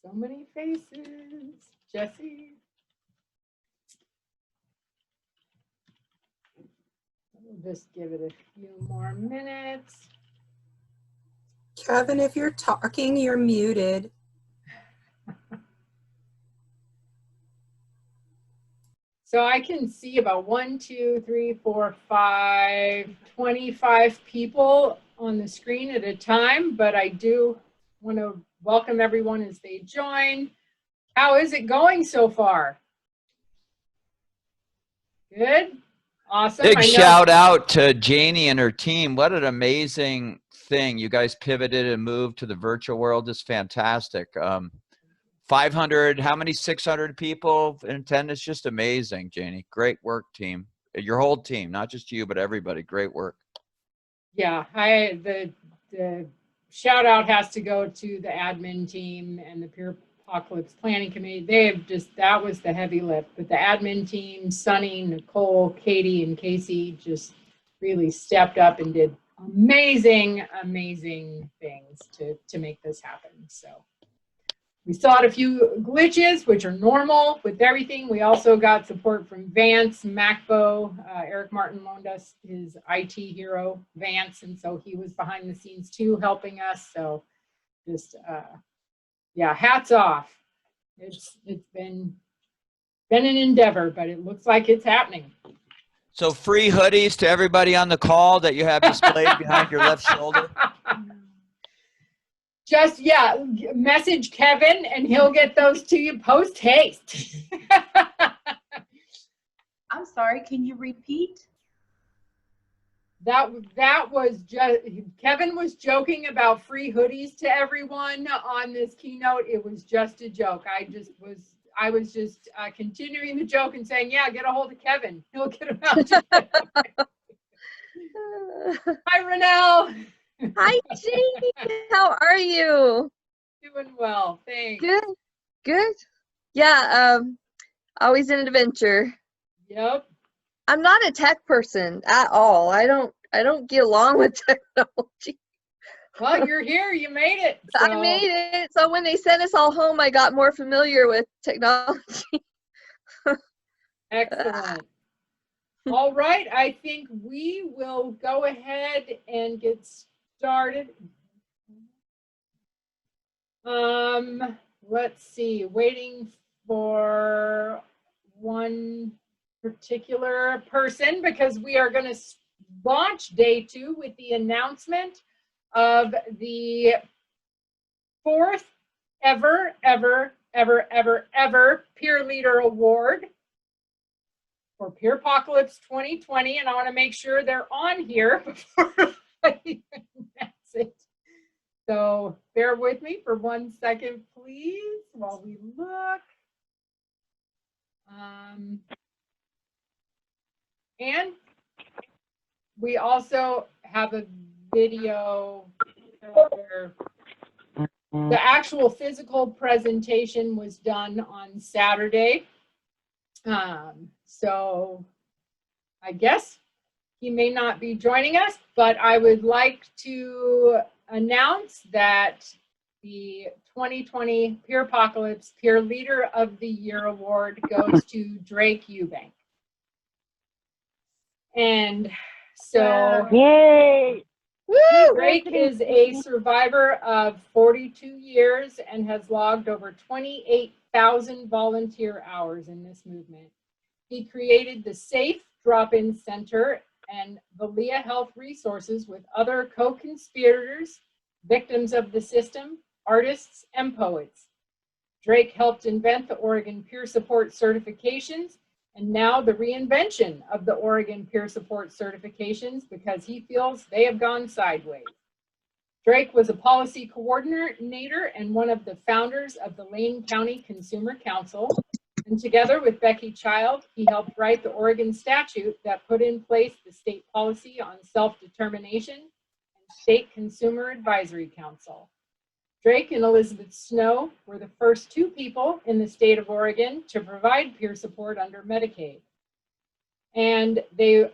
So many faces. Jesse. We'll just give it a few more minutes. Kevin, if you're talking, you're muted. So I can see about 1, 2, 3, 4, 5, 25 people on the screen at a time, but I do want to welcome everyone as they join. How is it going so far? Good? Awesome. Big shout out to Janie and her team. What an amazing thing. You guys pivoted and moved to the virtual world. It's fantastic. 500, how many? 600 people in attendance. Just amazing, Janie. Great work, team. Your whole team, not just you, but everybody. Great work. Yeah, the shout out has to go to the admin team and the Peer Apocalypse Planning Committee. They have just, that was the heavy lift. But the admin team, Sunny, Nicole, Katie, and Casey just really stepped up and did amazing, amazing things to make this happen. So we still had a few glitches, which are normal with everything. We also got support from Vance, MacBo. Eric Martin loaned us his IT hero, Vance, and so he was behind the scenes too, helping us. So just, yeah, hats off. It's been an endeavor, but it looks like it's happening. So free hoodies to everybody on the call that you have displayed behind your left shoulder. Just, yeah, message Kevin and he'll get those to you post haste. I'm sorry, can you repeat? That was just, Kevin was joking about free hoodies to everyone on this keynote. It was just a joke. I was just continuing the joke and saying, yeah, get a hold of Kevin. He'll get them out to you. Hi, Renelle. Hi, Janie. How are you? Doing well, thanks. Good, good. Yeah, always an adventure. Yep. I'm not a tech person at all. I don't get along with technology. Well, you're here. You made it. So. I made it. So when they sent us all home, I got more familiar with technology. Excellent. All right. I think we will go ahead and get started. Let's see. Waiting for one particular person because we are going to launch day 2 with the announcement of the 4th ever Peer Leader Award for Peer Apocalypse 2020. And I want to make sure they're on here before I even announce it. So bear with me for 1 second, please, while we look. And we also have a video where the actual physical presentation was done on Saturday. So I guess he may not be joining us, but I would like to announce that the 2020 Peer Apocalypse Peer Leader of the Year Award goes to Drake Eubank. And so, yay! Woo! Drake is a survivor of 42 years and has logged over 28,000 volunteer hours in this movement. He created the Safe Drop-In Center and Valia Health Resources with other co-conspirators, victims of the system, artists, and poets. Drake helped invent the Oregon Peer Support Certifications and now the reinvention of the Oregon Peer Support Certifications because he feels they have gone sideways. Drake was a policy coordinator and one of the founders of the Lane County Consumer Council. And together with Becky Child, he helped write the Oregon statute that put in place the state policy on self-determination and State Consumer Advisory Council. Drake and Elizabeth Snow were the first 2 people in the state of Oregon to provide peer support under Medicaid. And they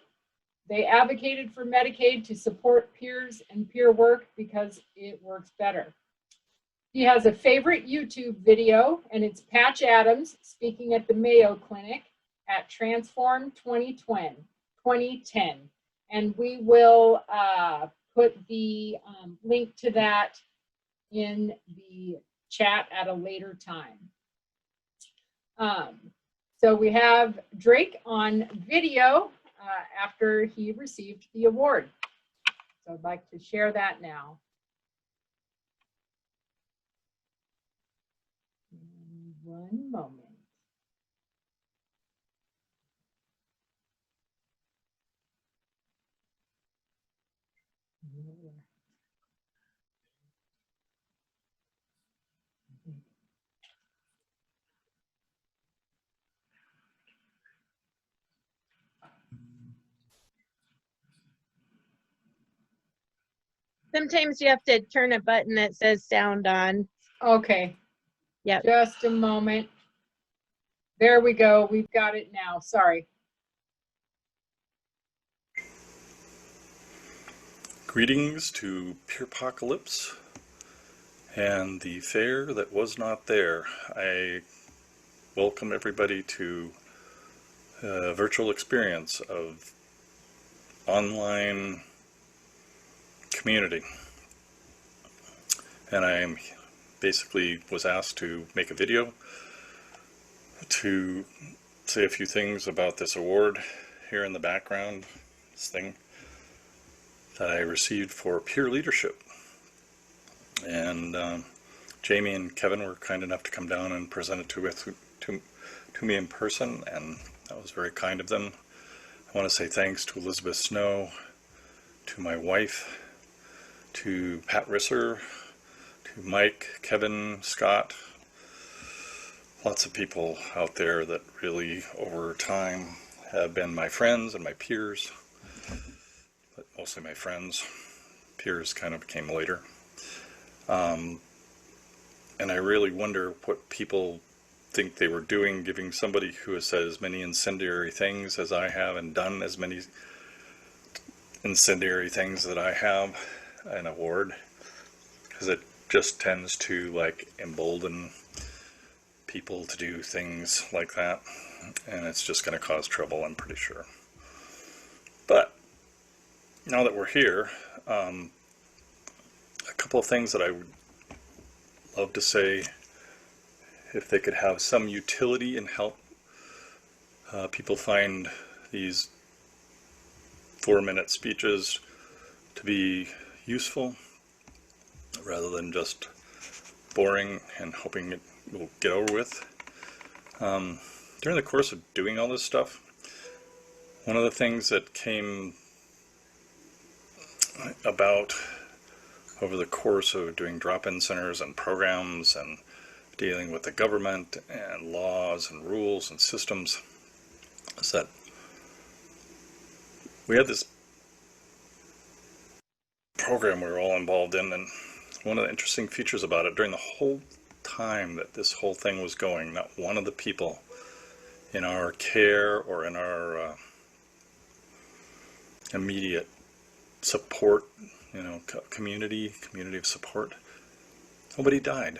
advocated for Medicaid to support peers and peer work because it works better. He has a favorite YouTube video, and it's Patch Adams speaking at the Mayo Clinic at Transform 2010. And we will put the link to that in the chat at a later time. So we have Drake on video after he received the award. So I'd like to share that now. One moment. Sometimes you have to turn a button that says sound on. Okay. Yep. Just a moment. There we go. We've got it now. Sorry. Greetings to Peerpocalypse and the fair that was not there. I welcome everybody to a virtual experience of online community. And I basically was asked to make a video to say a few things about this award here in the background, this thing that I received for peer leadership. And Jamie and Kevin were kind enough to come down and present it to me in person, and that was very kind of them. I want to say thanks to Elizabeth Snow, to my wife, to Pat Risser, to Mike, Kevin, Scott, lots of people out there that really over time have been my friends and my peers, but mostly my friends. Peers kind of came later. And I really wonder what people think they were doing, giving somebody who has said as many incendiary things as I have and done as many incendiary things that I have an award, because it just tends to like embolden people to do things like that, and it's just going to cause trouble, I'm pretty sure. But now that we're here, a couple of things that I would love to say, if they could have some utility and help people find these 4-minute speeches to be useful rather than just boring and hoping it will get over with. During the course of doing all this stuff, one of the things that came about over the course of doing drop-in centers and programs and dealing with the government and laws and rules and systems is that we had this program we were all involved in, and one of the interesting features about it, during the whole time that this whole thing was going, not one of the people in our care or in our immediate support, community of support, nobody died.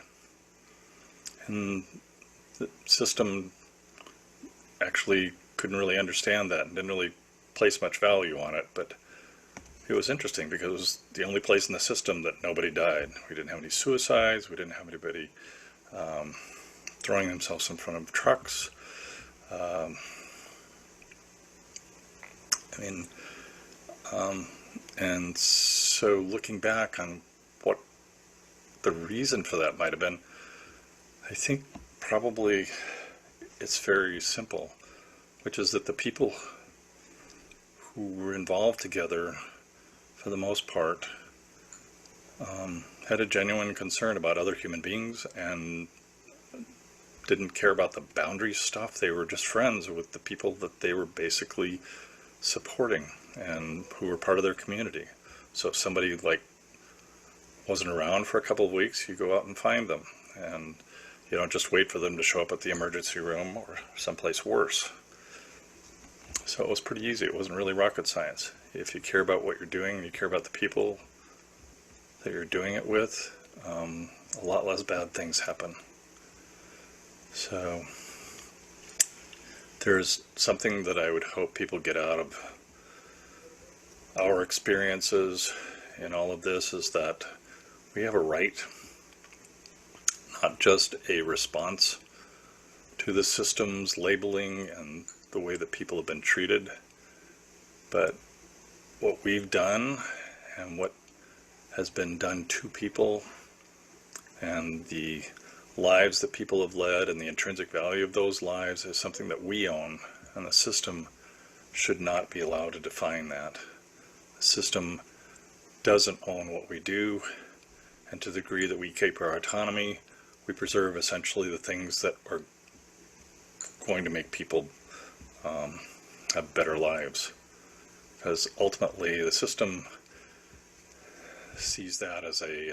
And the system actually couldn't really understand that and didn't really place much value on it, but it was interesting because it was the only place in the system that nobody died. We didn't have any suicides, we didn't have anybody throwing themselves in front of trucks. And so looking back on what the reason for that might have been, I think probably it's very simple, which is that the people who were involved together, for the most part, had a genuine concern about other human beings and didn't care about the boundary stuff. They were just friends with the people that they were basically supporting and who were part of their community. So if somebody wasn't around for a couple of weeks, you go out and find them, and you don't just wait for them to show up at the emergency room or someplace worse. So it was pretty easy. It wasn't really rocket science. If you care about what you're doing and you care about the people that you're doing it with, a lot less bad things happen. So there's something that I would hope people get out of our experiences in all of this, is that we have a right, not just a response to the system's labeling and the way that people have been treated, but what we've done and what has been done to people and the lives that people have led and the intrinsic value of those lives is something that we own, and the system should not be allowed to define that. The system doesn't own what we do, and to the degree that we keep our autonomy, we preserve essentially the things that are going to make people have better lives. Because ultimately the system sees that as a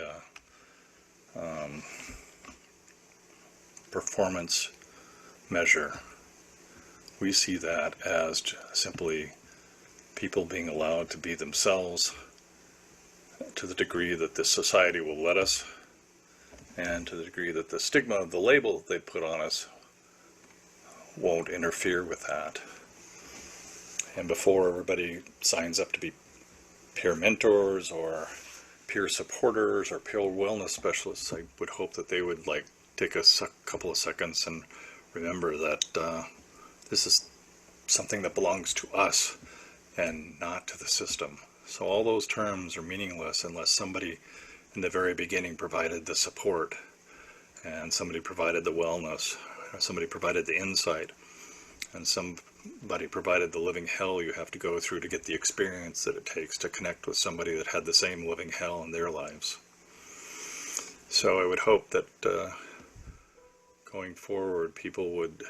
performance measure. We see that as simply people being allowed to be themselves to the degree that this society will let us, and to the degree that the stigma of the label they put on us won't interfere with that. And before everybody signs up to be peer mentors or peer supporters or peer wellness specialists, I would hope that they would take a couple of seconds and remember that this is something that belongs to us and not to the system. So all those terms are meaningless unless somebody in the very beginning provided the support, and somebody provided the wellness, or somebody provided the insight, and somebody provided the living hell you have to go through to get the experience that it takes to connect with somebody that had the same living hell in their lives. So I would hope that going forward, people would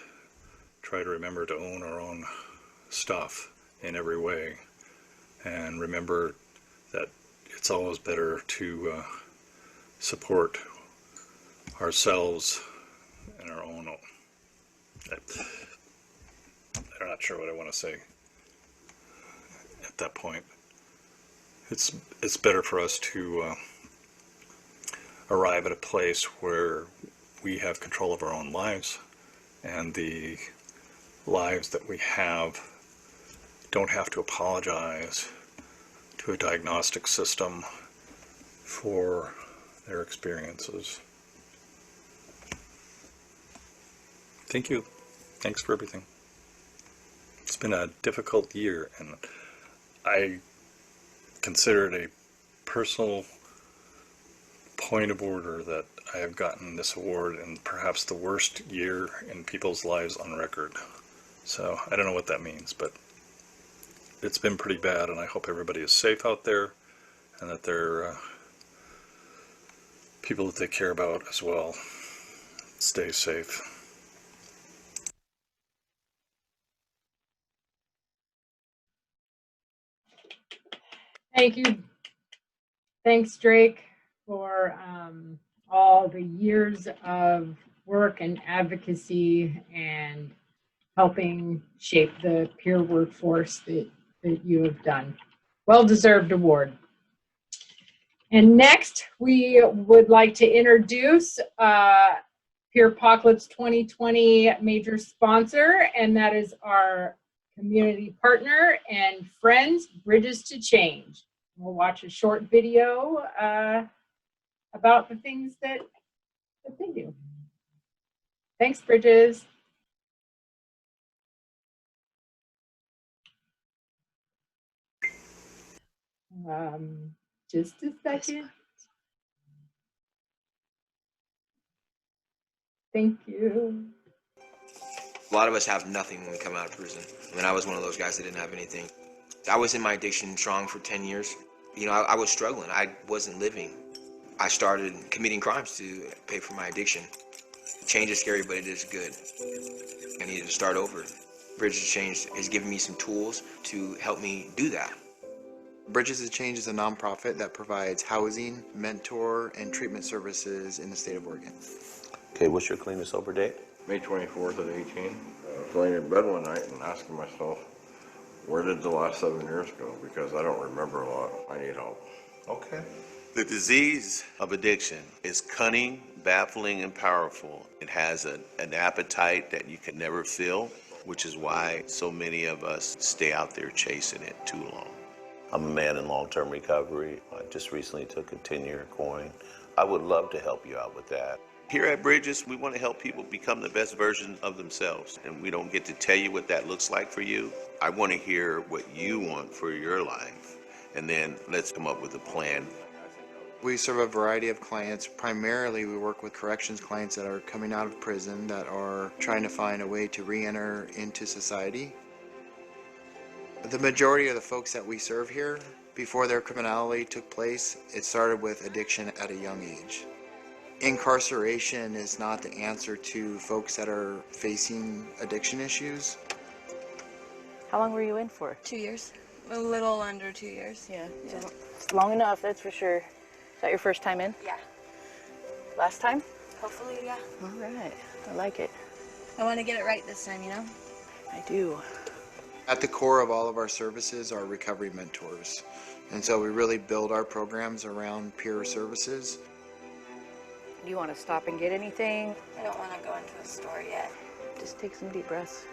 try to remember to own our own stuff in every way, and remember that it's always better to support ourselves and our own. I'm not sure what I want to say at that point. It's better for us to arrive at a place where we have control of our own lives, and the lives that we have don't have to apologize to a diagnostic system for their experiences. Thank you. Thanks for everything. It's been a difficult year, and I consider it a personal point of order that I have gotten this award in perhaps the worst year in people's lives on record. So I don't know what that means, but it's been pretty bad, and I hope everybody is safe out there, and that they're people that they care about as well. Stay safe. Thank you. Thanks, Drake, for all the years of work and advocacy and helping shape the peer workforce that you have done. Well-deserved award. And next, we would like to introduce Peer Apocalypse 2020 major sponsor, and that is our community partner and friends, Bridges to Change. We'll watch a short video about the things that they do. Thanks, Bridges. Just a second. Thank you. A lot of us have nothing when we come out of prison. I mean, I was one of those guys that didn't have anything. I was in my addiction strong for 10 years. You know, I was struggling. I wasn't living. I started committing crimes to pay for my addiction. Change is scary, but it is good. I needed to start over. Bridges to Change has given me some tools to help me do that. Bridges to Change is a nonprofit that provides housing, mentor, and treatment services in the state of Oregon. Okay, what's your clean and sober date? May 24th of 18. I was laying in bed one night and asking myself, where did the last 7 years go? Because I don't remember a lot. I need help. Okay. The disease of addiction is cunning, baffling, and powerful. It has an appetite that you can never fill, which is why so many of us stay out there chasing it too long. I'm a man in long-term recovery. I just recently took a 10-year coin. I would love to help you out with that. Here at Bridges, we want to help people become the best version of themselves, and we don't get to tell you what that looks like for you. I want to hear what you want for your life, and then let's come up with a plan. We serve a variety of clients. Primarily, we work with corrections clients that are coming out of prison that are trying to find a way to re-enter into society. The majority of the folks that we serve here, before their criminality took place, it started with addiction at a young age. Incarceration is not the answer to folks that are facing addiction issues. How long were you in for? 2 years. A little under 2 years. Yeah. It's long enough, that's for sure. Is that your first time in? Yeah. Last time? Hopefully, yeah. All right. I like it. I want to get it right this time, you know? I do. At the core of all of our services are recovery mentors. And so we really build our programs around peer services. Do you want to stop and get anything? I don't want to go into a store yet. Just take some deep breaths.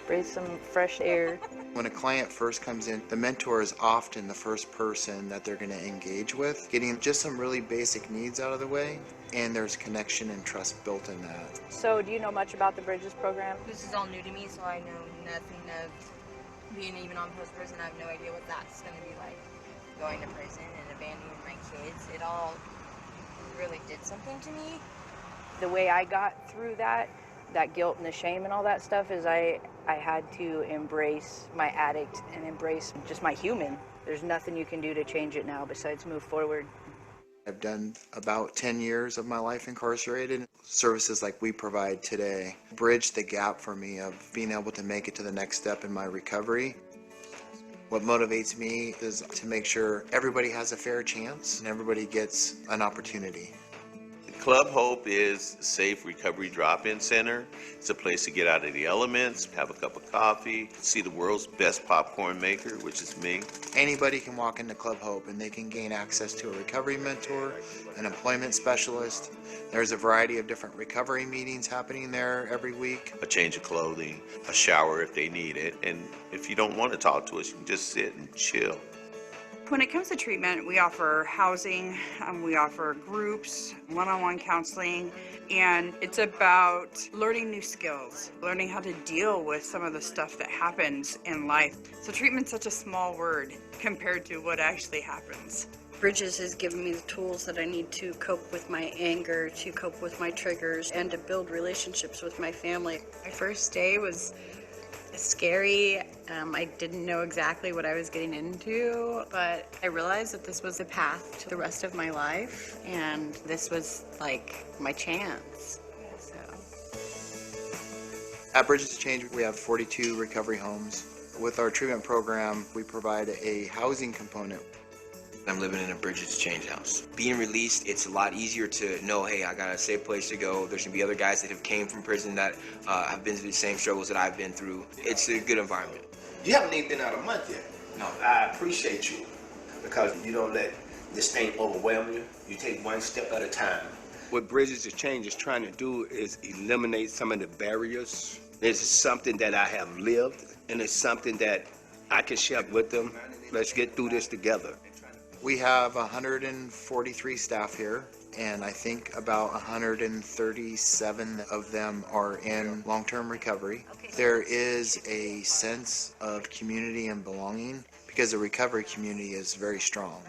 Breathe some fresh air. When a client first comes in, the mentor is often the first person that they're going to engage with, getting just some really basic needs out of the way, and there's connection and trust built in that. So do you know much about the Bridges program? This is all new to me, so I know nothing of being even on post-prison. I have no idea what that's going to be like. Going to prison and abandoning my kids, it all really did something to me. The way I got through that guilt and the shame and all that stuff is I had to embrace my addict and embrace just my human. There's nothing you can do to change it now besides move forward. I've done about 10 years of my life incarcerated. Services like we provide today bridge the gap for me of being able to make it to the next step in my recovery. What motivates me is to make sure everybody has a fair chance and everybody gets an opportunity. Club Hope is a safe recovery drop-in center. It's a place to get out of the elements, have a cup of coffee, see the world's best popcorn maker, which is me. Anybody can walk into Club Hope and they can gain access to a recovery mentor, an employment specialist. There's a variety of different recovery meetings happening there every week. A change of clothing, a shower if they need it, and if you don't want to talk to us, you can just sit and chill. When it comes to treatment, we offer housing, we offer groups, one-on-one counseling, and it's about learning new skills, learning how to deal with some of the stuff that happens in life. So treatment's such a small word compared to what actually happens. Bridges has given me the tools that I need to cope with my anger, to cope with my triggers, and to build relationships with my family. My first day was scary. I didn't know exactly what I was getting into, but I realized that this was a path to the rest of my life, and this was like my chance. So. At Bridges Change, we have 42 recovery homes. With our treatment program, we provide a housing component. I'm living in a Bridges Change house. Being released, it's a lot easier to know, hey, I got a safe place to go. There's gonna be other guys that have came from prison that have been through the same struggles that I've been through. It's a good environment. You haven't even been out a month yet. No. I appreciate you because you don't let this thing overwhelm you. You take one step at a time. What Bridges Change is trying to do is eliminate some of the barriers. This is something that I have lived, and it's something that I can share with them. Let's get through this together. We have 143 staff here, and I think about 137 of them are in long-term recovery. There is a sense of community and belonging because the recovery community is very strong.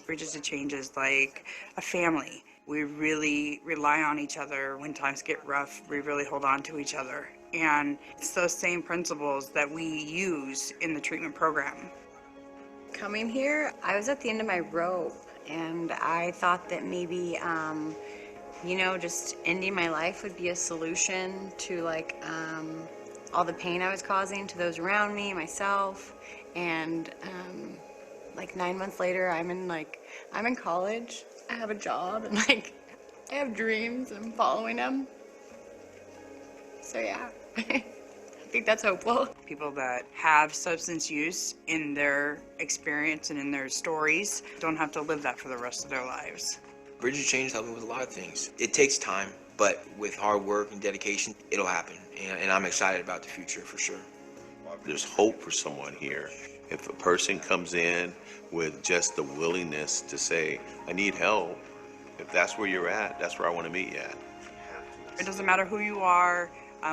Bridges Change is like a family. We really rely on each other. When times get rough, we really hold on to each other. And it's those same principles that we use in the treatment program. Coming here, I was at the end of my rope, and I thought that maybe, you know, just ending my life would be a solution to like all the pain I was causing to those around me, myself, and like 9 months later, I'm in college. I have a job, and like I have dreams, and I'm following them. So yeah. think that's hopeful. People that have substance use in their experience and in their stories don't have to live that for the rest of their lives. Bridge of Change helped me with a lot of things. It takes time, but with hard work and dedication, it'll happen. And I'm excited about the future for sure. There's hope for someone here. If a person comes in with just the willingness to say, I need help, if that's where you're at, that's where I want to meet you at. It doesn't matter who you are,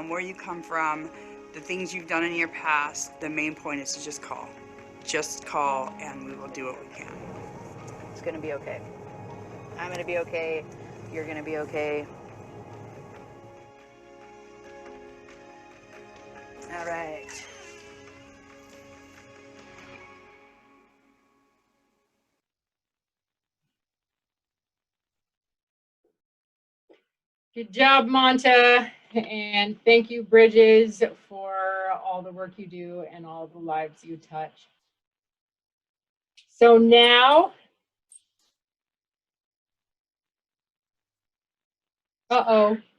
where you come from, the things you've done in your past. The main point is to just call. Just call and we will do what we can. It's gonna be okay. I'm gonna be okay. You're gonna be okay. All right. Good job, Monta. And thank you, Bridges, for all the work you do and all the lives you touch. So now,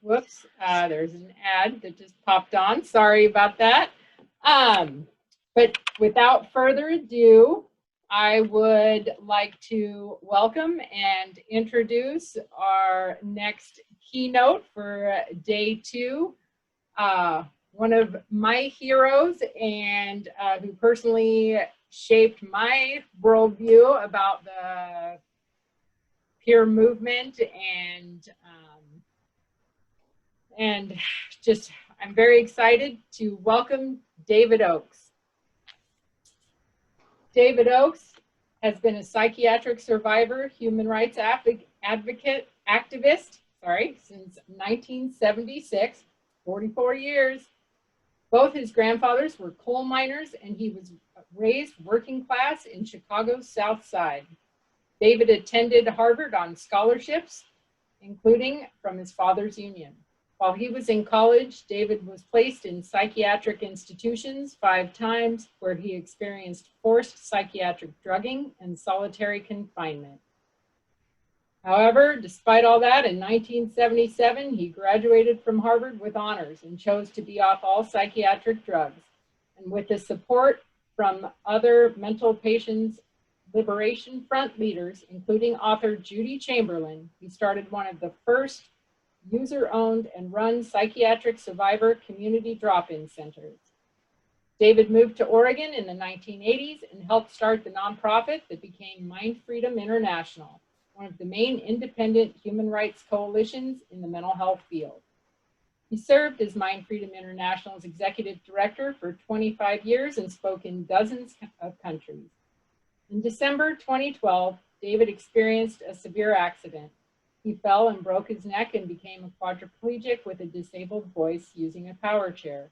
whoops, there's an ad that just popped on. Sorry about that. But without further ado, I would like to welcome and introduce our next keynote for day 2. One of my heroes and who personally shaped my worldview about the peer movement and just, I'm very excited to welcome David Oakes. David Oakes has been a psychiatric survivor, human rights advocate, activist, since 1976, 44 years. Both his grandfathers were coal miners and he was raised working class in Chicago's South Side. David attended Harvard on scholarships, including from his father's union. While he was in college, David was placed in psychiatric institutions 5 times where he experienced forced psychiatric drugging and solitary confinement. However, despite all that, in 1977, he graduated from Harvard with honors and chose to be off all psychiatric drugs. And with the support from other mental patients liberation front leaders, including author Judi Chamberlin, he started one of the first user-owned and run psychiatric survivor community drop-in centers. David moved to Oregon in the 1980s and helped start the nonprofit that became MindFreedom International, one of the main independent human rights coalitions in the mental health field. He served as MindFreedom International's executive director for 25 years and spoke in dozens of countries. In December 2012, David experienced a severe accident. He fell and broke his neck and became a quadriplegic with a disabled voice using a power chair.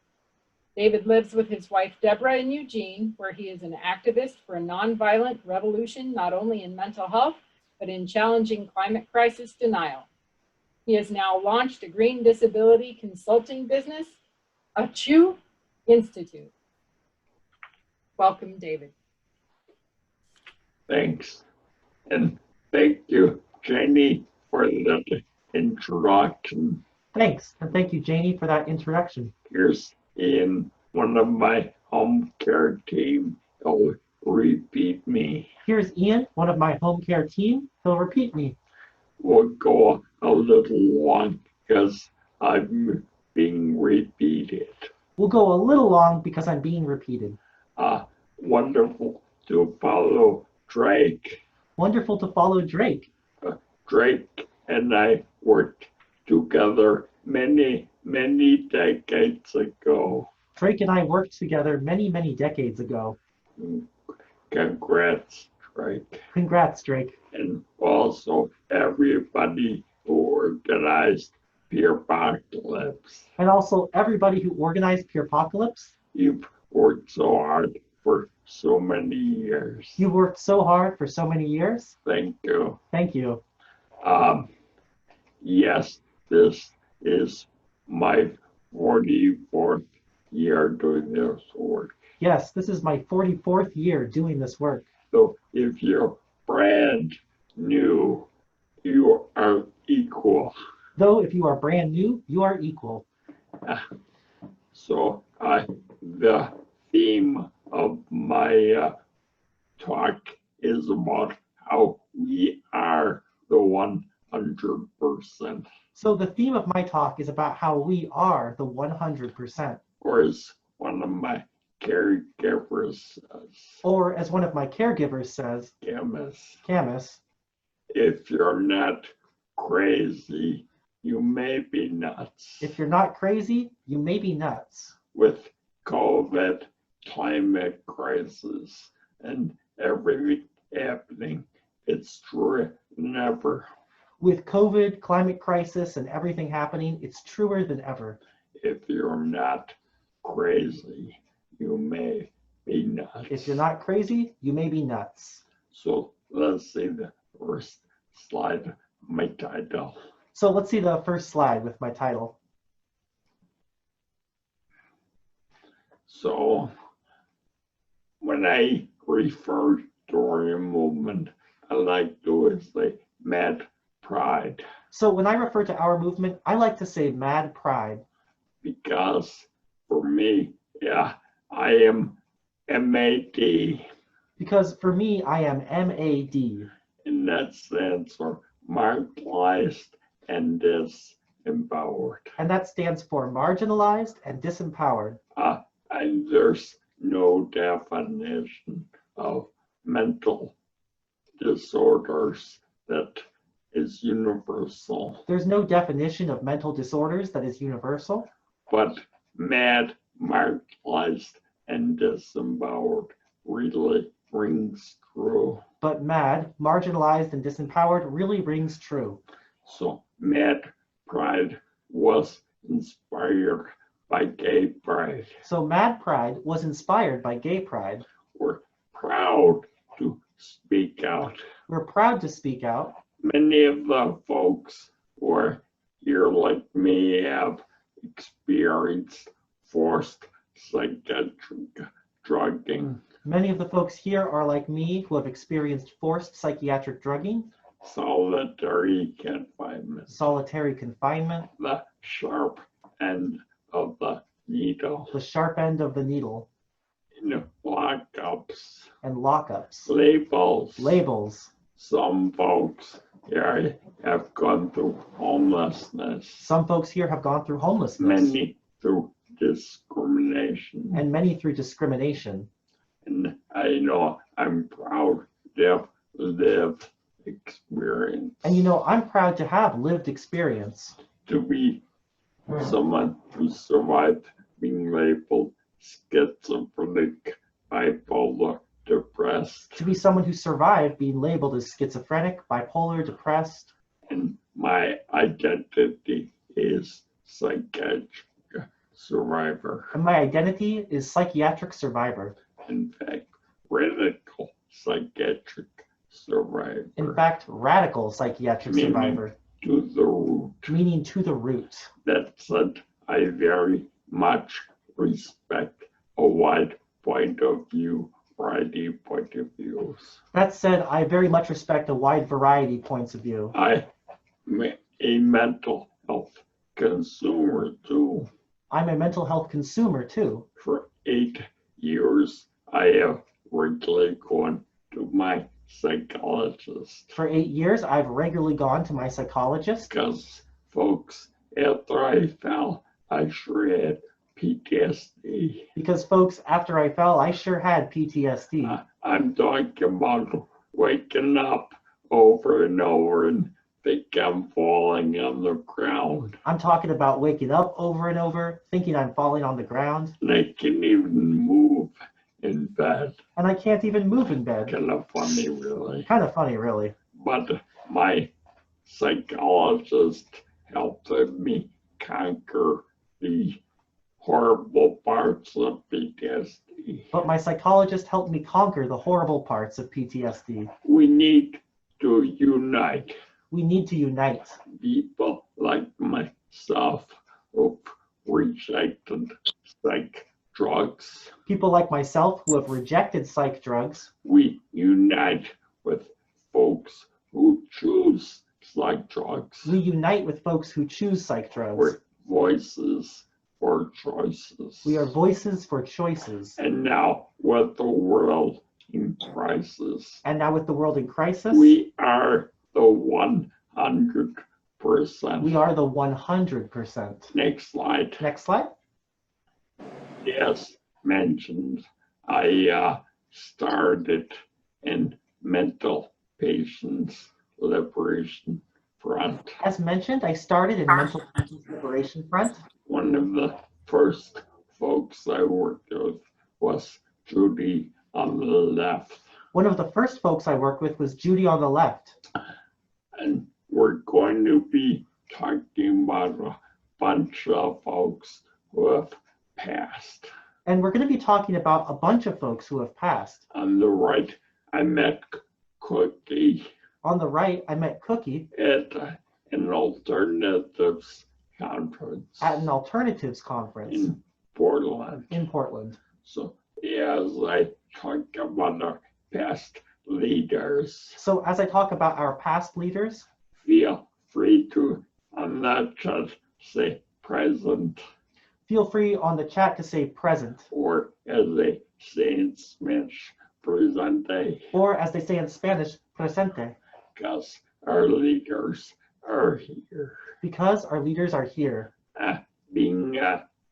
David lives with his wife, Debra, in Eugene, where he is an activist for a nonviolent revolution, not only in mental health, but in challenging climate crisis denial. He has now launched a green disability consulting business, Aciu Institute. Welcome, David. Thanks. And thank you, Janie, for the introduction. Thanks, and thank you, Janie, for that introduction. Here's Ian, one of my home care team. He'll repeat me. Here's Ian, one of my home care team. He'll repeat me. We'll go a little long because I'm being repeated. We'll go a little long because I'm being repeated. Wonderful to follow Drake. Wonderful to follow Drake. Drake and I worked together many, many decades ago. Drake and I worked together many, many decades ago. Congrats, Drake. Congrats, Drake. And also everybody who organized Peerpocalypse. And also everybody who organized Peerpocalypse. You've worked so hard for so many years. You worked so hard for so many years. Thank you. Thank you. Yes, this is my 44th year doing this work. Yes, this is my 44th year doing this work. So if you're brand new, you are equal. Though if you are brand new, you are equal. So the theme of my talk is about how we are the 100%. So the theme of my talk is about how we are the 100%. Or as one of my caregivers says. Or as one of my caregivers says. Camus. If you're not crazy, you may be nuts. If you're not crazy, you may be nuts. With COVID, climate crisis, and everything happening, it's true never. With COVID, climate crisis, and everything happening, it's truer than ever. If you're not crazy, you may be nuts. If you're not crazy, you may be nuts. So let's see the first slide, my title. So let's see the first slide with my title. So when I refer to our movement, I like to say mad pride. So when I refer to our movement, I like to say mad pride. Because for me, yeah, I am MAD. Because for me, I am MAD. And that stands for marginalized and disempowered. And that stands for marginalized and disempowered. And there's no definition of mental disorders that is universal. There's no definition of mental disorders that is universal. But mad, marginalized, and disempowered really rings true. But mad, marginalized, and disempowered really rings true. So mad pride was inspired by gay pride. So mad pride was inspired by gay pride. We're proud to speak out. We're proud to speak out. Many of the folks who are here like me have experienced forced psychiatric drugging. Many of the folks here are like me who have experienced forced psychiatric drugging. Solitary confinement. Solitary confinement. The sharp end of the needle. The sharp end of the needle. In lockups. And lockups. Labels. Labels. Some folks here have gone through homelessness. Some folks here have gone through homelessness. Many through discrimination. And many through discrimination. And I know I'm proud to have lived experience. And you know, I'm proud to have lived experience. To be someone who survived being labeled schizophrenic, bipolar, depressed. To be someone who survived being labeled as schizophrenic, bipolar, depressed. And my identity is psychiatric survivor. And my identity is psychiatric survivor. In fact, radical psychiatric survivor. In fact, radical psychiatric survivor. To the root. Meaning to the root. That said, I very much respect a wide point of view, variety of point of views. That said, I very much respect a wide variety of points of view. I'm a mental health consumer too. I'm a mental health consumer too. For 8 years, I have regularly gone to my psychologist. For 8 years, I've regularly gone to my psychologist. Because, folks, after I fell, I sure had PTSD. Because, folks, after I fell, I sure had PTSD. I'm talking about waking up over and over and think I'm falling on the ground. I'm talking about waking up over and over, thinking I'm falling on the ground. And I can't even move in bed. And I can't even move in bed. Kind of funny, really. Kind of funny, really. But my psychologist helped me conquer the horrible parts of PTSD. But my psychologist helped me conquer the horrible parts of PTSD. We need to unite. We need to unite. People like myself who've rejected psych drugs. People like myself who have rejected psych drugs. We unite with folks who choose psych drugs. We unite with folks who choose psych drugs. We're voices for choices. We are voices for choices. And now, with the world in crisis, And now with the world in crisis, we are the 100%. we are the 100%. Next slide. Next slide. As mentioned, I started in Mental Patients Liberation Front. As mentioned, I started in Mental Patients Liberation Front. One of the first folks I worked with was Judi on the left. One of the first folks I worked with was Judi on the left. And we're going to be talking about a bunch of folks who have passed. And we're going to be talking about a bunch of folks who have passed. On the right, I met Cookie. On the right, I met Cookie at an alternatives conference. At an alternatives conference. In Portland. In Portland. So as I talk about our past leaders. So as I talk about our past leaders. Feel free to, not just say present. Feel free on the chat to say present. Or as they say in Spanish, presente. Or as they say in Spanish, presente. Because our leaders are here. Because our leaders are here. Being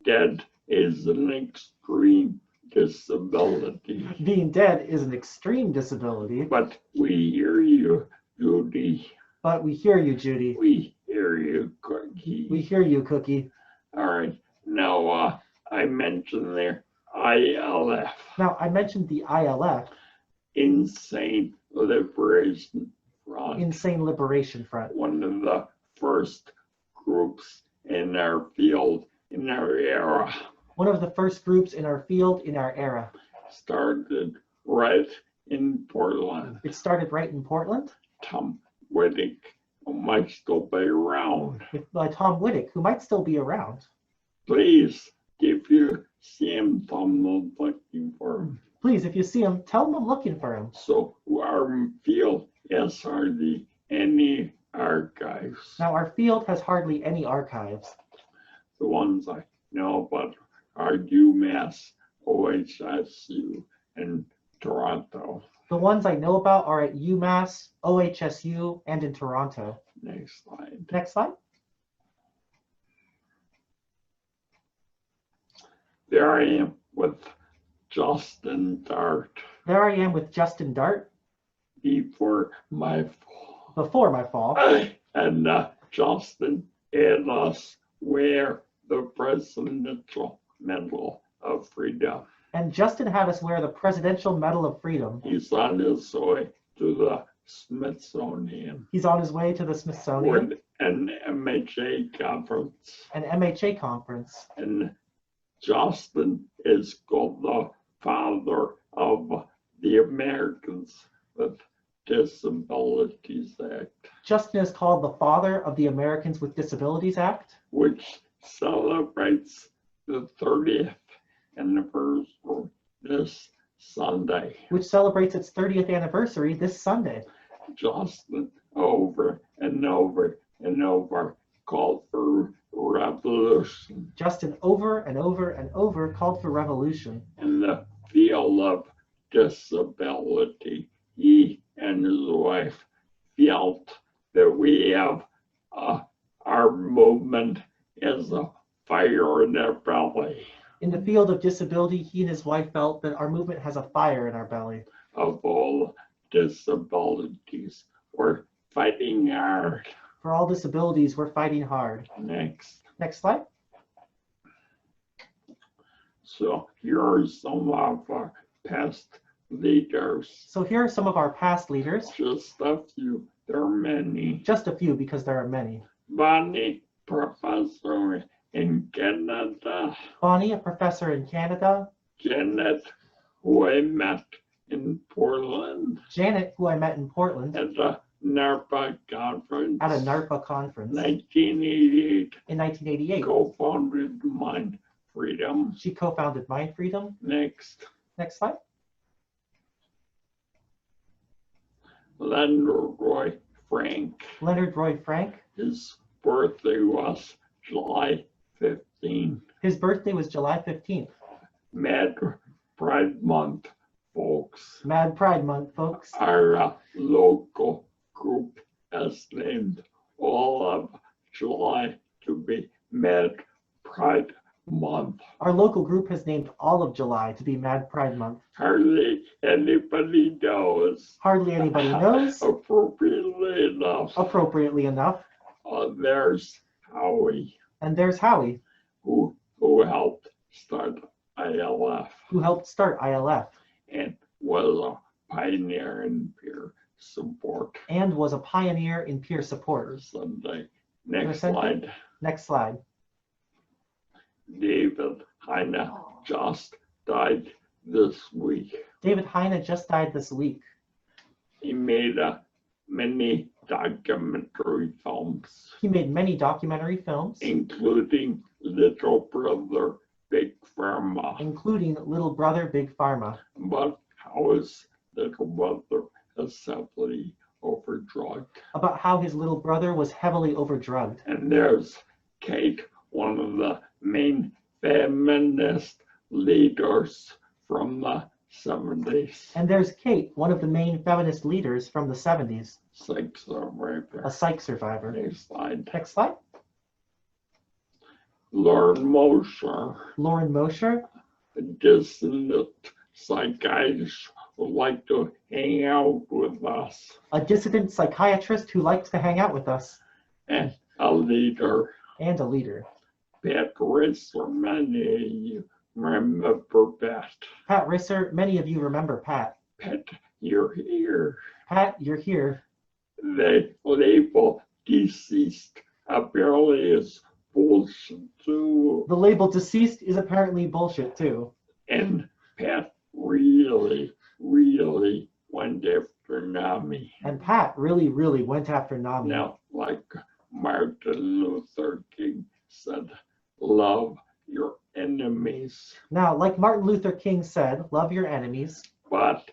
dead is an extreme disability. Being dead is an extreme disability. But we hear you, Judi. But we hear you, Judi. We hear you, Cookie. We hear you, Cookie. All right. Now, I mentioned there ILF. Now, I mentioned the ILF. Insane Liberation Front. Insane Liberation Front. One of the first groups in our field, in our era. One of the first groups in our field, in our era. Started right in Portland. It started right in Portland. Tom Whittick, who might still be around. By Tom Whittick, who might still be around. Please, if you see him, tell him I'm looking for him. Please, if you see him, tell him I'm looking for him. So our field has hardly any archives. Now, our field has hardly any archives. The ones I know about are UMass, OHSU, and Toronto. The ones I know about are at UMass, OHSU, and in Toronto. Next slide. Next slide. There I am with Justin Dart. There I am with Justin Dart. Before my fall. Before my fall. And Justin had us wear the Presidential Medal of Freedom. And Justin had us wear the Presidential Medal of Freedom. He's on his way to the Smithsonian. He's on his way to the Smithsonian. An MHA conference. An MHA conference. And Justin is called the father of the Americans with Disabilities Act. Justin is called the father of the Americans with Disabilities Act. Which celebrates the 30th anniversary this Sunday. Which celebrates its 30th anniversary this Sunday. Justin over and over and over called for revolution. Justin over and over and over called for revolution. In the field of disability, he and his wife felt that we have our movement as a fire in their belly. In the field of disability, he and his wife felt that our movement has a fire in our belly. Of all disabilities, we're fighting hard. For all disabilities, we're fighting hard. Next. Next slide. So here are some of our past leaders. So here are some of our past leaders. Just a few. There are many. Just a few because there are many. Bonnie, professor in Canada. Bonnie, a professor in Canada. Janet, who I met in Portland. Janet, who I met in Portland. At a NARPA conference. At a NARPA conference. 1988. In 1988. Co-founded MindFreedom. She co-founded MindFreedom. Next. Next slide. Leonard Roy Frank. Leonard Roy Frank. His birthday was July 15. His birthday was July 15th. Mad Pride Month, folks. Mad Pride Month, folks. Our local group has named all of July to be Mad Pride Month. Our local group has named all of July to be Mad Pride Month. Hardly anybody knows. Hardly anybody knows. Appropriately enough. Appropriately enough. There's Howie. And there's Howie. Who helped start ILF. Who helped start ILF. And was a pioneer in peer support. And was a pioneer in peer support. Sunday. Next slide. Next slide. David Heine just died this week. David Heine just died this week. He made many documentary films. He made many documentary films. Including Little Brother, Big Pharma. Including Little Brother, Big Pharma. But how his little brother is heavily overdrugged. About how his little brother was heavily overdrugged. And there's Kate, one of the main feminist leaders from the 70s. And there's Kate, one of the main feminist leaders from the 70s. Psych survivor. A psych survivor. Next slide. Next slide. Lauren Mosher. Lauren Mosher. A dissident psychiatrist would like to hang out with us. A dissident psychiatrist who likes to hang out with us. And a leader. And a leader. Pat Risser, many of you remember Pat. Pat Risser, many of you remember Pat. Pat, you're here. Pat, you're here. They label deceased apparently is bullshit too. The label deceased is apparently bullshit too. And Pat really went after NAMI. And Pat really went after NAMI. Now, like Martin Luther King said, love your enemies. Now, like Martin Luther King said, love your enemies. But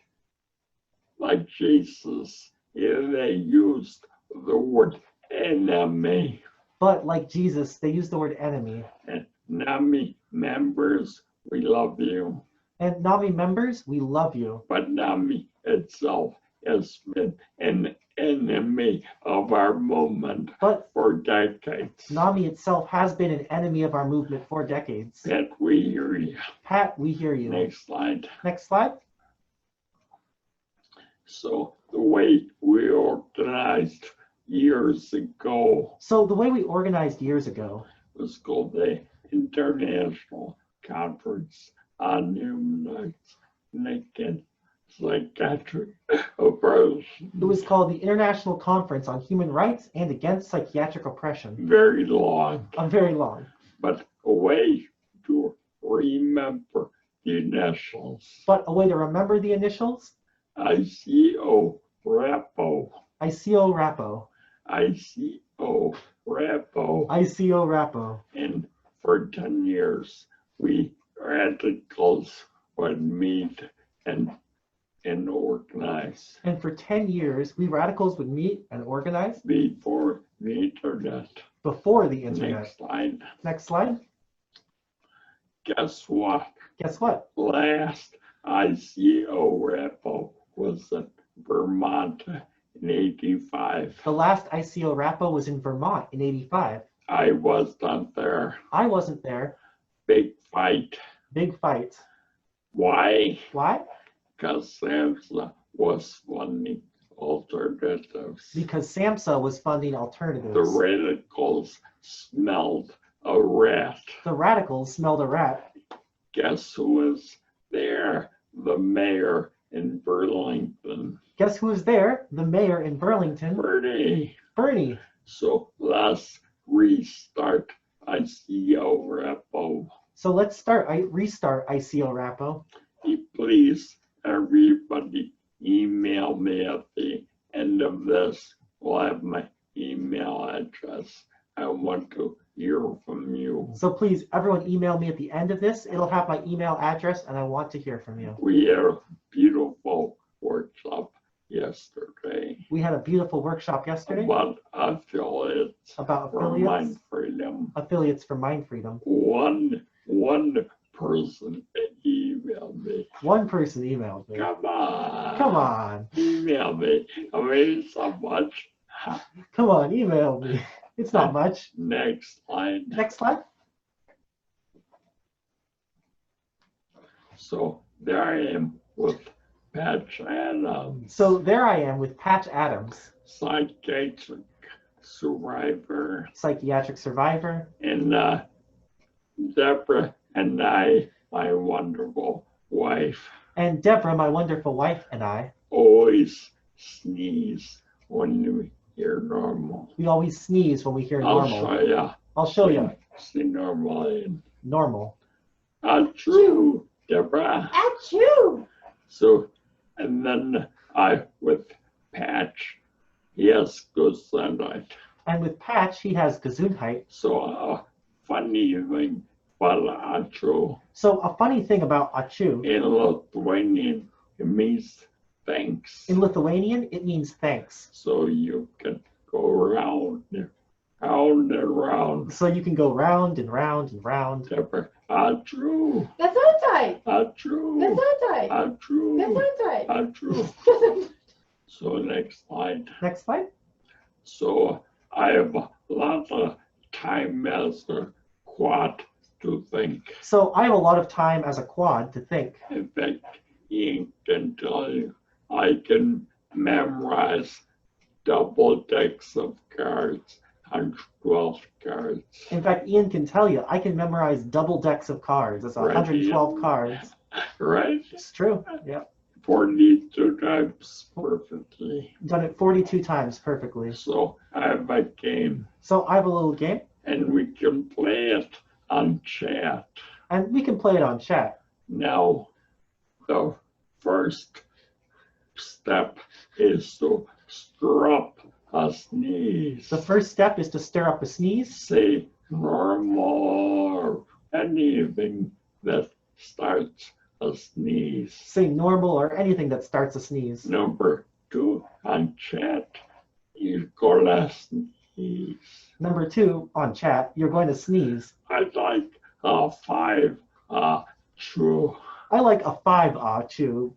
like Jesus, they used the word enemy. But like Jesus, they used the word enemy. And NAMI members, we love you. And NAMI members, we love you. But NAMI itself has been an enemy of our movement for decades. NAMI itself has been an enemy of our movement for decades. Pat, we hear you. Pat, we hear you. Next slide. Next slide. So the way we organized years ago. So the way we organized years ago was called the International Conference on Human Rights and Psychiatric Oppression. It was called the International Conference on Human Rights and Against Psychiatric Oppression. Very long. Very long. But a way to remember the initials. But a way to remember the initials? Aciu Rapo. Aciu Rapo. Aciu Rapo. Aciu Rapo. And for 10 years, we radicals would meet and organize. And for 10 years, we radicals would meet and organize. Before the internet. Before the internet. Next slide. Next slide. Guess what? Guess what? Last Aciu Rapo was in Vermont in 85. The last Aciu Rapo was in Vermont in 85. I wasn't there. I wasn't there. Big fight. Big fight. Why? Why? Because SAMHSA was funding alternatives. Because SAMHSA was funding alternatives. The radicals smelled a rat. The radicals smelled a rat. Guess who was there? The mayor in Burlington. Guess who was there? The mayor in Burlington. Bernie. Bernie. So let's restart Aciu Rapo. So let's restart Aciu Rapo. Please, everybody, email me at the end of this. We'll have my email address. I want to hear from you. So please, everyone email me at the end of this. It'll have my email address and I want to hear from you. We had a beautiful workshop yesterday. We had a beautiful workshop yesterday. About affiliates. About for affiliates. MindFreedom MindFreedom. Affiliates for MindFreedom. One person emailed me. One person emailed me. Come on. Come on. Email me. I mean, so much. Come on, email me. It's not much. Next slide. Next slide. So there I am with Patch Adams. So there I am with Patch Adams. Psychiatric survivor. Psychiatric survivor. And Debra and I, my wonderful wife. And Debra, my wonderful wife, and I. Always sneeze when you hear normal. We always sneeze when we hear normal. I'll show you. I'll show you. See normal. Normal. Aciu, Debra. Aciu. So, and then I with Patch, he has good sunlight. And with Patch, he has Gesundheit. So, funny thing about Aciu. So, a funny thing about Aciu. In Lithuanian, it means thanks. In Lithuanian, it means thanks. So you can go round and round. So you can go round and round and round. Debra, Aciu. Gesundheit. Aciu. Gesundheit. Aciu. Gesundheit. Aciu. So next slide. Next slide. So I have a lot of time as a quad to think. So I have a lot of time as a quad to think. In fact, Ian can tell you I can memorize double decks of cards, 112 cards. In fact, Ian can tell you I can memorize double decks of cards. That's 112 cards. Right? It's true. Yeah. 42 times perfectly. Done it 42 times perfectly. So I have a game. So I have a little game. And we can play it on chat. And we can play it on chat. Now, the first step is to stir up a sneeze. The first step is to stir up a sneeze. Say normal or anything that starts a sneeze. Say normal or anything that starts a sneeze. Number 2, on chat, you're gonna sneeze. Number 2, on chat, you're going to sneeze. I'd like a 5, true. I like a 5, Aciu.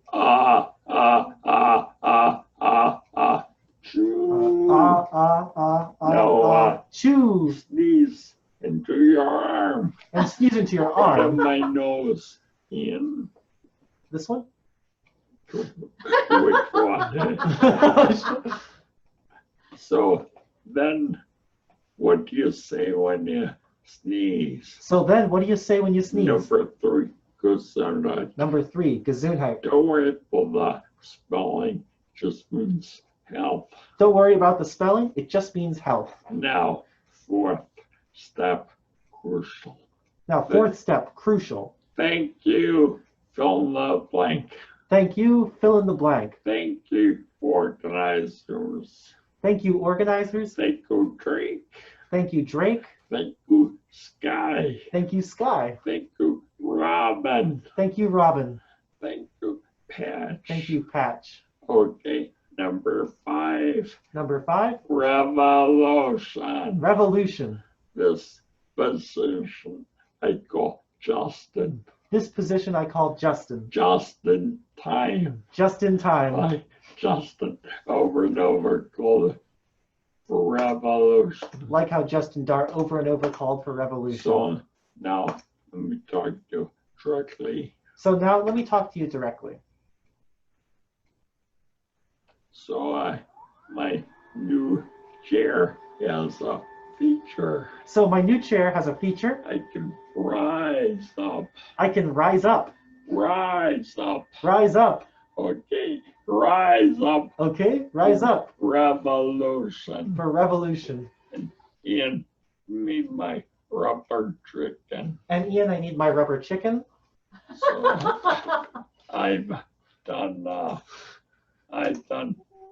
Chew. Sneeze into your arm. And sneeze into your arm. And my nose in. This one? Which one? So then, what do you say when you sneeze? So then, what do you say when you sneeze? Number 3, Gesundheit. Number 3, Gesundheit. Don't worry about the spelling, just means health. Don't worry about the spelling, it just means health. Now, 4th step, crucial. Now, 4th step, crucial. Thank you, fill in the blank. Thank you, fill in the blank. Thank you, organizers. Thank you, organizers. Thank you, Drake. Thank you, Drake. Thank you, Sky. Thank you, Sky. Thank you, Robin. Thank you, Robin. Thank you, Patch. Thank you, Patch. Okay, number 5. Number 5. Revolution. Revolution. This position I call Justin. This position I call Justin. Just in time. Just in time. Like Justin over and over called for revolution. Like how Justin Dart over and over called for revolution. So now let me talk to you directly. So now let me talk to you directly. So my new chair has a feature. So my new chair has a feature. I can rise up. I can rise up. Rise up. Rise up. Okay, rise up. Okay, rise up. Revolution. For revolution. And Ian, need my rubber chicken. And Ian, I need my rubber chicken. So I've done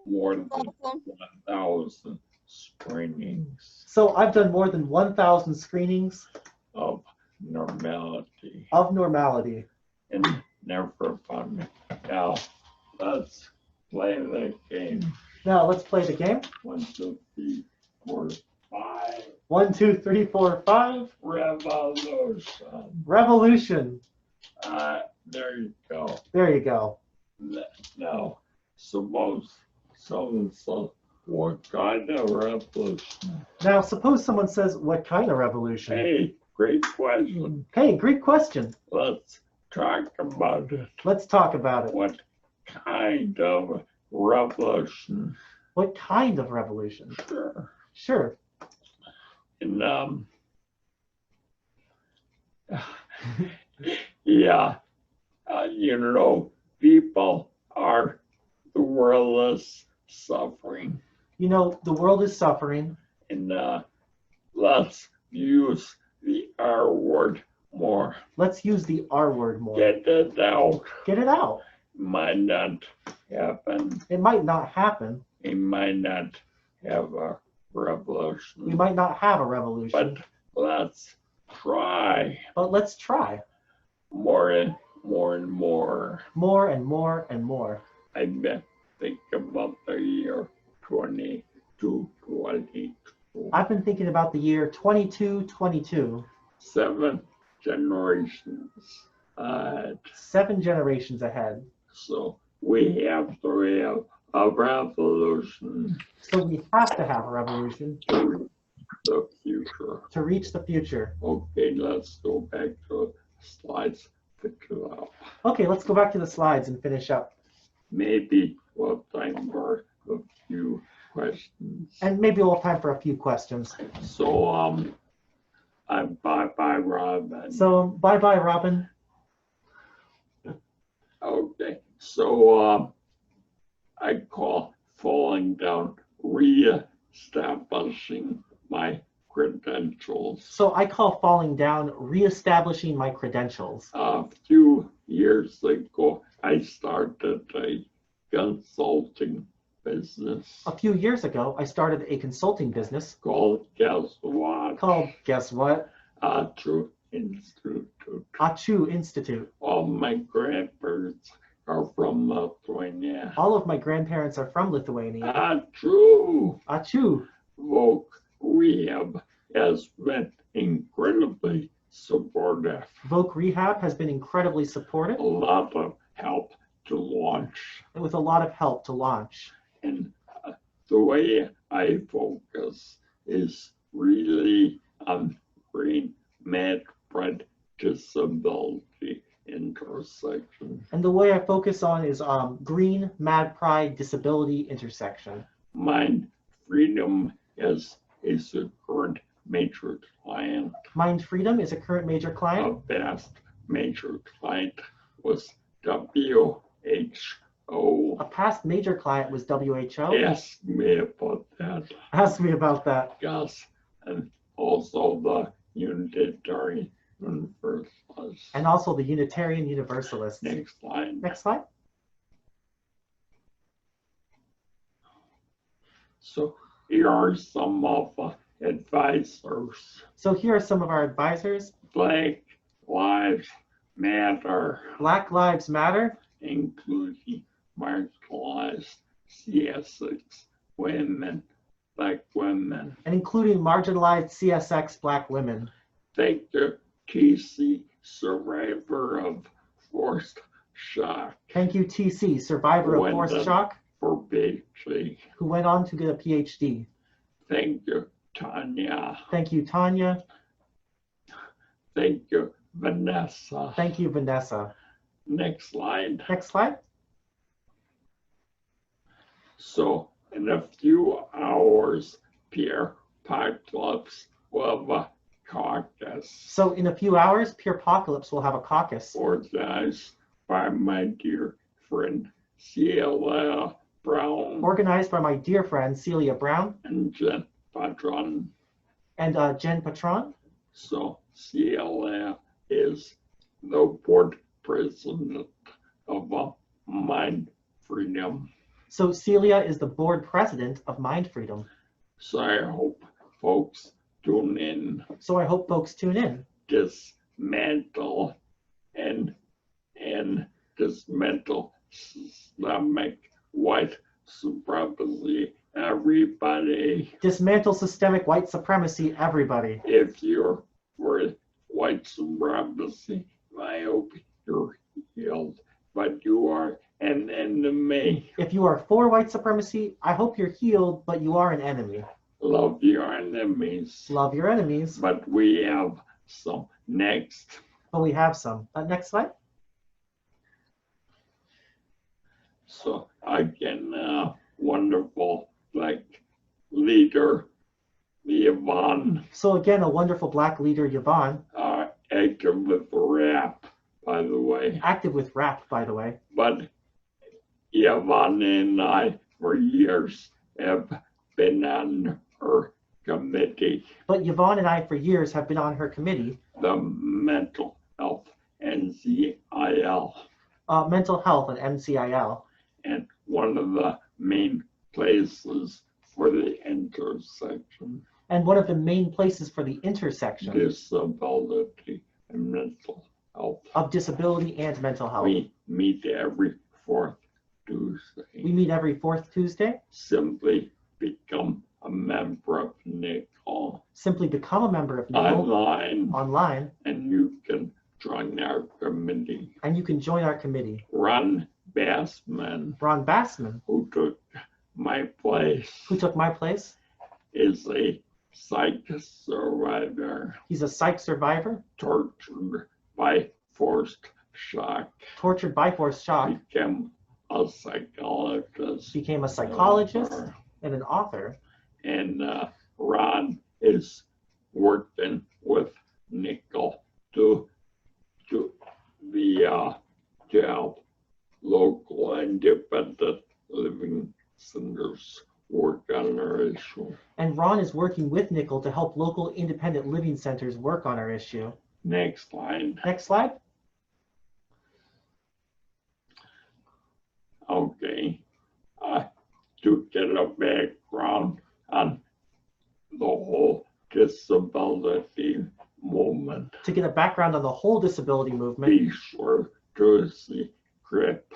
more than 1,000 screenings. So I've done more than 1,000 screenings of normality. Of normality. And never found me. Now let's play the game. Now let's play the game. 1, 2, 3, 4, 5. 1, 2, 3, 4, 5. Revolution. Revolution. There you go. There you go. Now, suppose someone says, what kind of revolution? Now, suppose someone says, what kind of revolution? Hey, great question. Hey, great question. Let's talk about it. Let's talk about it. What kind of revolution? What kind of revolution? Sure. Sure. And, yeah, you know, people are, the world is suffering. You know, the world is suffering. And let's use the R word more. Let's use the R word more. Get it out. Get it out. Might not happen. It might not happen. We might not have a revolution. We might not have a revolution. But let's try. But let's try. More and more and more. More and more and more. I bet think about the year 2222. I've been thinking about the year 2222. 7 generations. 7 generations ahead. So we have to have a revolution. So we have to have a revolution. To the future. To reach the future. Okay, let's go back to slides. Pick it up. Okay, let's go back to the slides and finish up. Maybe we'll have time for a few questions. And maybe we'll have time for a few questions. So, bye-bye, Robin. So, bye-bye, Robin. Okay, so, I call falling down reestablishing my credentials. So I call falling down reestablishing my credentials. A few years ago, I started a consulting business. A few years ago, I started a consulting business called Guess What? Aciu Institute. Aciu Institute. All my grandparents are from Lithuania. All of my grandparents are from Lithuania. Aciu. Aciu. Voc Rehab has been incredibly supportive. Voc Rehab has been incredibly supportive. A lot of help to launch. With a lot of help to launch. And the way I focus is really on green mad-pride disability intersection. And the way I focus on is green, mad pride, disability intersection. MindFreedom is a current major client. MindFreedom is a current major client. A past major client was WHO. A past major client was WHO. Ask me about that. Ask me about that. Yes, and also the Unitarian Universalists. And also the Unitarian Universalists. Next slide. Next slide. So here are some of the advisors. So here are some of our advisors. Black Lives Matter. Black Lives Matter. Including marginalized CSX women, black women. And including marginalized CSX black women. Thank you, TC, survivor of forced shock. Thank you, TC, survivor of forced shock. For PhD. Who went on to get a PhD. Thank you, Tanya. Thank you, Tanya. Thank you, Vanessa. Thank you, Vanessa. Next slide. Next slide. So in a few hours, Pierre Apocalypse will have a caucus. So in a few hours, Pure Apocalypse will have a caucus. Organized by my dear friend Celia Brown. Organized by my dear friend Celia Brown. And Jen Patron. And Jen Patron. So Celia is the board president of MindFreedom. So Celia is the board president of MindFreedom. So I hope folks tune in. So I hope folks tune in. Dismantle and dismantle systemic white supremacy everybody. Dismantle systemic white supremacy, everybody. If you're for white supremacy, I hope you're healed, but you are an enemy. If you are for white supremacy, I hope you're healed, but you are an enemy. Love your enemies. Love your enemies. But we have some next. But we have some. Next slide. So again, wonderful Black leader, Yvonne. So again, a wonderful Black leader, Yvonne. Active with rap, by the way. Active with rap, by the way. But Yvonne and I, for years, have been on her committee. But Yvonne and I, for years, have been on her committee. The Mental Health NCIL. Mental Health and MCIL. And one of the main places for the intersection. And one of the main places for the intersection. Disability and mental health. Of disability and mental health. We meet every fourth Tuesday. We meet every fourth Tuesday. Simply become a member of NICL. Simply become a member of NICL. Online. And you can join our committee. And you can join our committee. Ron Bassman. Ron Bassman. Who took my place. Who took my place. Is a psych survivor. He's a psych survivor. Tortured by forced shock. Tortured by forced shock. Became a psychologist. Became a psychologist and an author. And Ron is working with Nickel to help local independent living centers work on our issue. And Ron is working with Nickel to help local independent living centers work on our issue. Next slide. Next slide. Okay. To get a background on the whole disability movement. To get a background on the whole disability movement. Be sure to see Crip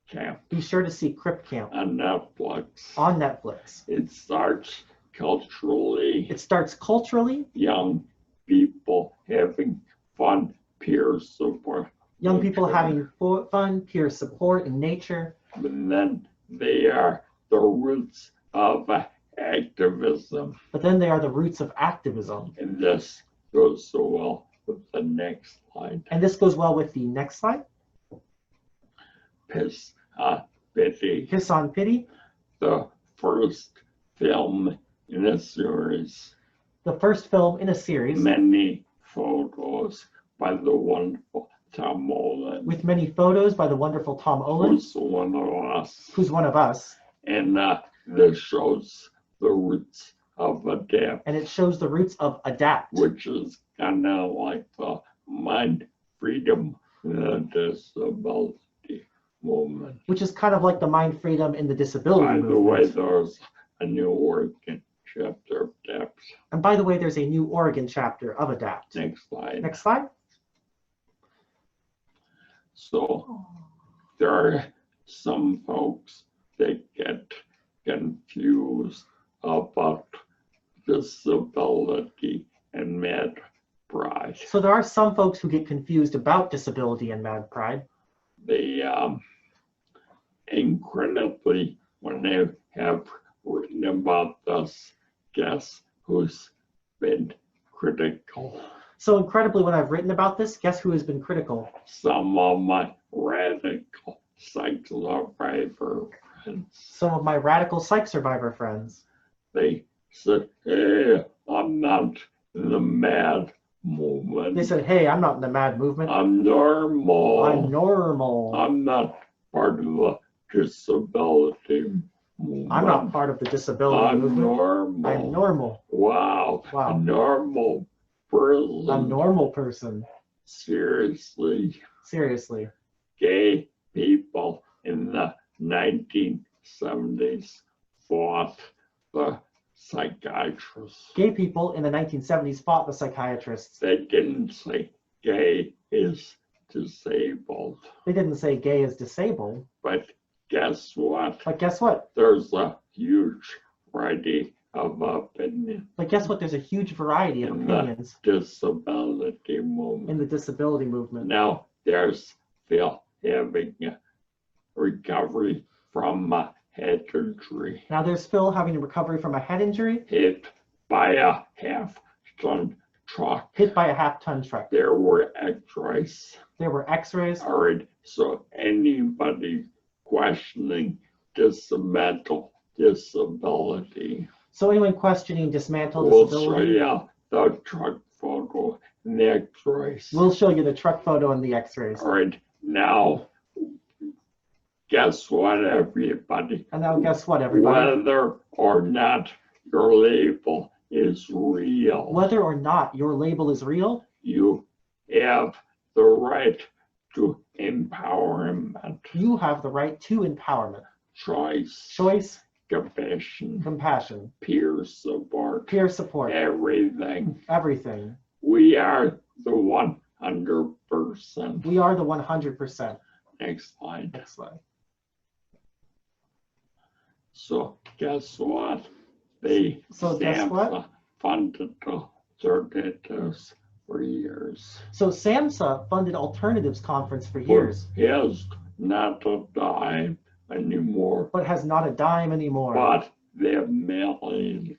Camp. Be sure to see Crip Camp. On Netflix. On Netflix. It starts culturally. It starts culturally. Young people having fun, peer support. Young people having fun, peer support in nature. And then they are the roots of activism. But then they are the roots of activism. And this goes so well with the next slide. And this goes well with the next slide. Piss on Pity. Piss on Pity. The first film in a series. The first film in a series. Many photos by the wonderful Tom Olin. With many photos by the wonderful Tom Olin. Who's one of us. Who's one of us. And this shows the roots of ADAPT. And it shows the roots of ADAPT. Which is kind of like the MindFreedom disability movement. Which is kind of like the MindFreedom in the disability movement. By the way, there's a new Oregon chapter of ADAPT. And by the way, there's a new Oregon chapter of ADAPT. Next slide. Next slide. So there are some folks that get confused about disability and mad pride. So there are some folks who get confused about disability and mad pride. They incredibly, when they have written about this, guess who's been critical? So incredibly, when I've written about this, guess who has been critical? Some of my radical psych survivor friends. Some of my radical psych survivor friends. They said, hey, I'm not in the MAD movement. They said, hey, I'm not in the MAD movement. I'm normal. I'm normal. I'm not part of the disability movement. I'm not part of the disability movement. Normal. I'm normal. Wow. Wow. A normal person. A normal person. Seriously. Seriously. Gay people in the 1970s fought the psychiatrists. Gay people in the 1970s fought the psychiatrists. They didn't say gay is disabled. They didn't say gay is disabled. But guess what? But guess what? There's a huge variety of opinion But guess what? There's a huge variety of in opinions the disability movement. in the disability movement. Now, there's still having a recovery from a head injury. Now there's Phil having a recovery from a head injury. Hit by a half-ton truck. Hit by a half-ton truck. There were x-rays. There were x-rays. All right, so anybody questioning dismantle disability. So anyone questioning dismantle We'll disability. show you the truck photo and the x-rays. We'll show you the truck photo and the x-rays. All right, now, guess what, everybody? And now guess what, everybody? Whether or not your label is real, Whether or not your label is real, you have the right to empowerment, you have the right to empowerment, choice, compassion, peer support, everything. Everything. We are the 100%. We are the 100%. Next slide. Next slide. So guess what? They guess what? funded alternatives for years. So SAMHSA funded Alternatives Conference for years. Has not a dime anymore. But has not a dime anymore. But they have millions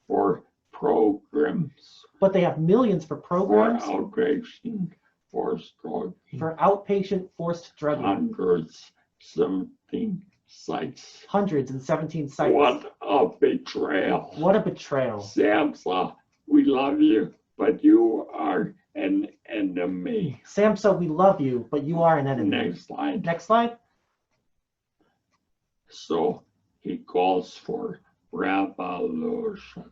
for programs. But they have millions for programs. For outpatient forced drugging. For outpatient forced drugging. 117 sites. 117 sites. What a betrayal. What a betrayal. SAMHSA, we love you, but you are an enemy. SAMHSA, we love you, but you are an enemy. Next slide. Next slide. So he calls for revolution.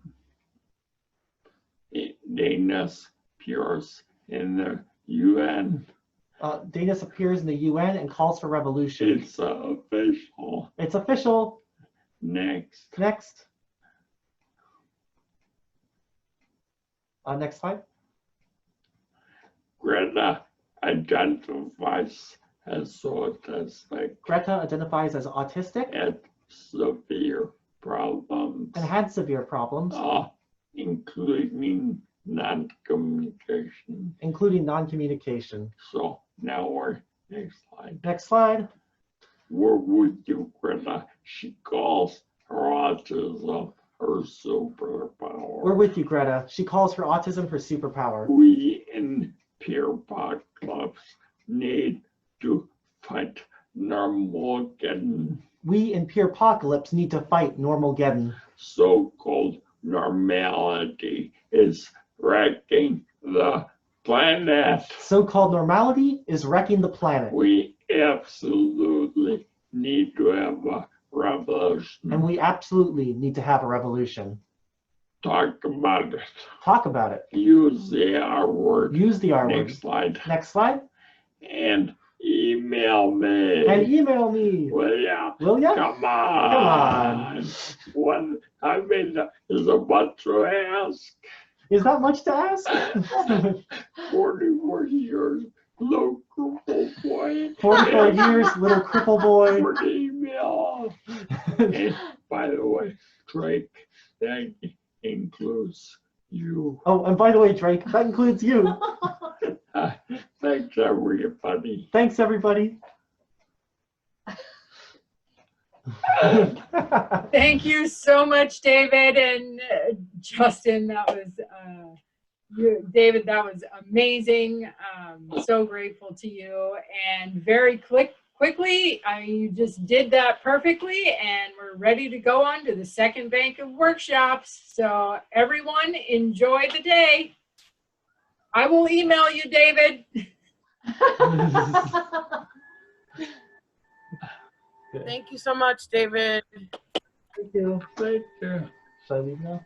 Danish appears in the UN. Danish appears in the UN and calls for revolution. It's official. It's official. Next. Next. Next slide. Greta identifies as autistic. Greta identifies as autistic. And severe problems. And had severe problems. Including non-communication. Including non-communication. So now we're next slide. Next slide. We're with you, Greta. She calls her autism her superpower. We're with you, Greta. She calls her autism her superpower. We in peer clubs need to fight Normogeddon. We in Peer Apocalypse need to fight Normogeddon. So-called normality is wrecking the planet. So-called normality is wrecking the planet. We absolutely need to have a revolution. And we absolutely need to have a revolution. Talk about it. Talk about it. Use the R word. Use the R word. Next slide. Next slide. And email me. And email me. Will ya? Will ya? Come on. Come on. What, I mean, is a bunch to ask. Is that much to ask? 44 years, little cripple boy. 44 years, little cripple boy. For the email. And by the way, Drake, that includes you. Oh, and by the way, Drake, that includes you. Thanks, everybody. Thanks, everybody. Thank you so much, David and Justin. That was David. That was amazing. So grateful to you, and very quickly. You just did that perfectly, and we're ready to go on to the second bank of workshops. So everyone, enjoy the day. I will email you, David. Thank you so much, David. Thank you. Thank you. Should I leave now?